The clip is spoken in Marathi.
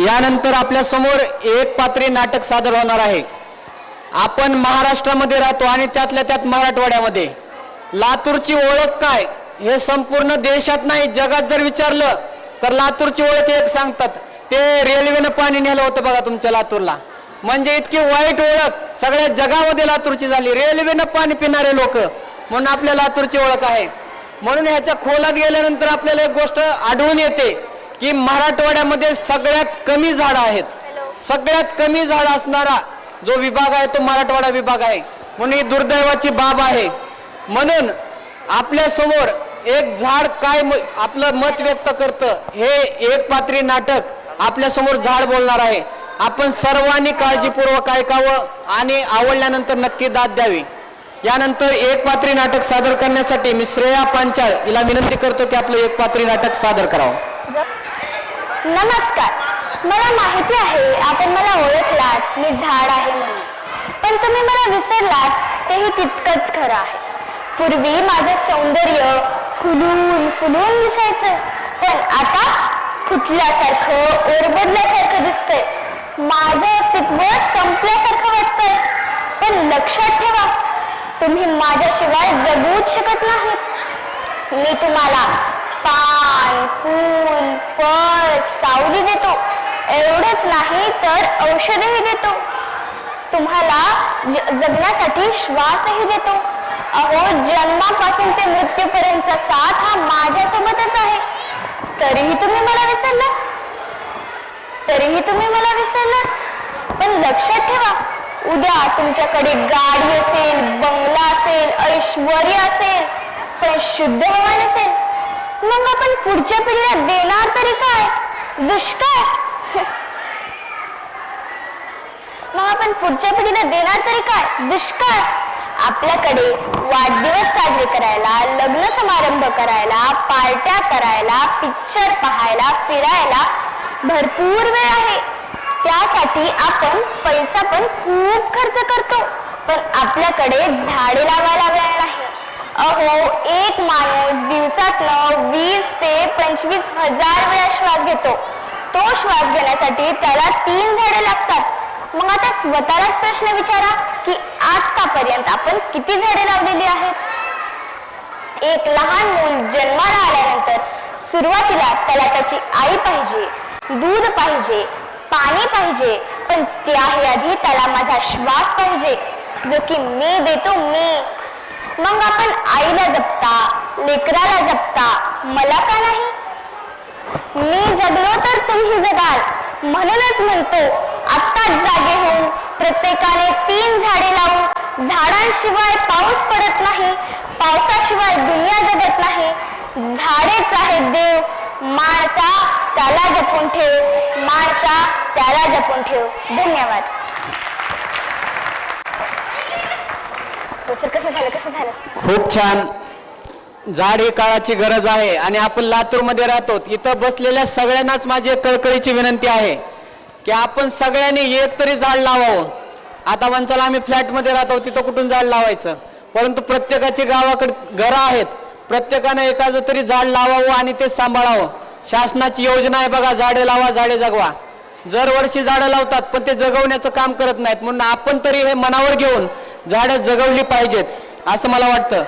यानंतर आपल्या समोर एक पात्री नाटक सादर होणार आहे। आपण महाराष्ट्रामध्ये राहतो आणि त्यातल्या त्यात मराठवाड्यामध्ये लातूरची ओळख काय हे संपूर्ण देशात नाही जगात जर विचारलं तर लातूरची ओळख एक सांगतात, ते रेल्वेनं पाणी नेलं होतं बघा तुमच्या लातूरला। म्हणजे इतकी वाईट ओळख सगळ्या जगामध्ये लातूरची झाली, रेल्वेनं पाणी पिणारे लोक म्हणून आपल्या लातूरची ओळख आहे। म्हणून ह्याच्या खोलात गेल्यानंतर आपल्याला एक गोष्ट आढळून येते की मराठवाड्यामध्ये सगळ्यात कमी झाडं आहेत। सगळ्यात कमी झाड असणारा जो विभाग आहे तो मराठवाडा विभाग आहे, म्हणून ही दुर्दैवाची बाब आहे। म्हणून आपल्या समोर एक झाड काय आपलं मत व्यक्त करतं हे एक पात्री नाटक आपल्या समोर झाड बोलणार आहे। आपण सर्वांनी काळजीपूर्वक ऐकावं आणि आवडल्यानंतर नक्की दाद द्यावी। यानंतर एक पात्री नाटक सादर करण्यासाठी मी श्रेया पांचाळ हिला विनंती करतो की आपलं एक पात्री नाटक सादर करावं। नमस्कार, मला माहिती आहे आपण मला ओळखलात मी झाड आहे म्हणून, पण तुम्ही मला विसरलात तेही तितकंच खरं आहे। पूर्वी माझं सौंदर्य फुलून फुलून दिसायचं, पण आता फुटल्यासारखं ओरबडल्यासारखं दिसतंय। माझं अस्तित्व संपल्यासारखं वाटतंय, पण लक्षात ठेवा तुम्ही माझ्याशिवाय जगूच शकत नाहीत। मी तुम्हाला पान, फूल, फळ, सावली देतो, एवढंच नाही तर औषधही देतो, तुम्हाला जगण्यासाठी श्वासही देतो। अहो, जन्मापासून ते मृत्यूपर्यंतचा साथ हा माझ्यासोबतच आहे, तरीही तुम्ही मला विसरलात, पण लक्षात ठेवा उद्या तुमच्याकडे गाडी असेल, बंगला असेल, ऐश्वर्य असेल, पण शुद्ध हवा नसेल, मग आपण पुढच्या पिढीला देणार तरी काय? दुष्काळ। आपल्याकडे वाढदिवस साजरे करायला, लग्न समारंभ करायला, पार्ट्या करायला, पिक्चर पाहायला, फिरायला भरपूर वेळ आहे। त्यासाठी आपण पैसा पण खूप खर्च करतो, पण आपल्याकडे झाडे लावायला वेळ नाही। अहो, एक माणूस दिवसातनं 20 ते 25 हजार वेळा श्वास घेतो, तो श्वास घेण्यासाठी त्याला 3 झाडे लागतात। मग आता स्वतःलाच प्रश्न विचारा की आतापर्यंत आपण किती झाडे लावलेली आहेत? एक लहान मूल जन्माला आल्यानंतर सुरुवातीला त्याला त्याची आई पाहिजे, दूध पाहिजे, पाणी पाहिजे, पण त्याही आधी त्याला माझा श्वास पाहिजे जो की मी देतो मी। मग आपण आईला जपता, लेकराला जपता, मला का नाही? मी जगलो तर तुम्ही जगाल, म्हणूनच म्हणतो आत्ताच जागे होऊन प्रत्येकाने 3 झाडे लावून। झाडांशिवाय पाऊस पडत नाही, पावसाशिवाय दुनिया जगत नाही, झाडेच आहेत देव, माणसा त्याला जपून ठेव, माणसा त्याला जपून ठेव। धन्यवाद। कसं झालं? खूप छान। झाड ही काळाची गरज आहे आणि आपण लातूरमध्ये राहतो, इथं बसलेल्या सगळ्यांनाच माझी एक कळकळीची विनंती आहे की आपण सगळ्यांनी एक तरी झाड लावावं। आता म्हणचाल आम्ही फ्लॅटमध्ये राहतो, तिथं कुठून झाड लावायचं, परंतु प्रत्येकाची गावाकडे घरं आहेत, प्रत्येकाने एखादं तरी झाड लावावं आणि ते सांभाळावं। शासनाची योजना आहे बघा, झाडे लावा झाडे जगवा। दरवर्षी झाडं लावतात पण ते जगवण्याचं काम करत नाहीत, म्हणून आपण तरी हे मनावर घेऊन झाडं जगवली पाहिजेत असं मला वाटतं।